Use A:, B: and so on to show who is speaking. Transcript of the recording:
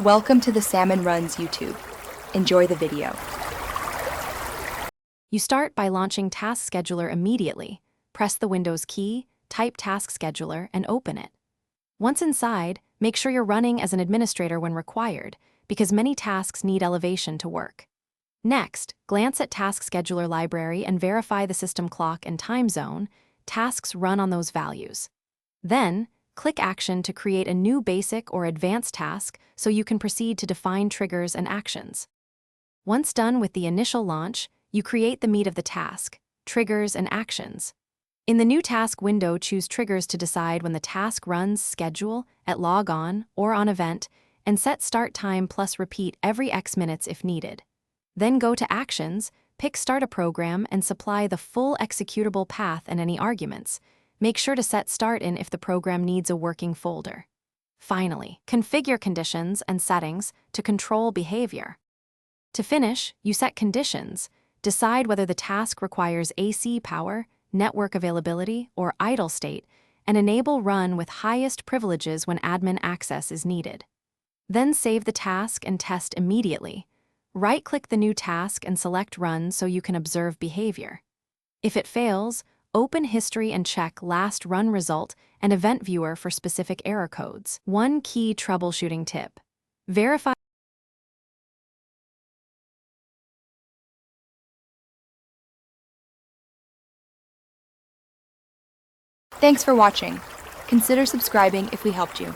A: Welcome to the Salmon Runs YouTube. Enjoy the video.
B: You start by launching Task Scheduler immediately. Press the Windows key, type Task Scheduler, and open it. Once inside, make sure you're running as an administrator when required, because many tasks need elevation to work. Next, glance at Task Scheduler library and verify the system clock and time zone. Tasks run on those values. Then, click Action to create a new basic or advanced task so you can proceed to define triggers and actions. Once done with the initial launch, you create the meat of the task, triggers and actions. In the new task window, choose triggers to decide when the task runs, schedule, at log on, or on event, and set start time plus repeat every X minutes if needed. Then go to Actions, pick Start a Program, and supply the full executable path and any arguments. Make sure to set Start in if the program needs a working folder. Finally, configure conditions and settings to control behavior. To finish, you set conditions. Decide whether the task requires AC power, network availability, or idle state, and enable Run with highest privileges when admin access is needed. Then save the task and test immediately. Right-click the new task and select Run so you can observe behavior. If it fails, open History and check Last Run Result and Event Viewer for specific error codes. One key troubleshooting tip: verify.
A: Thanks for watching. Consider subscribing if we helped you.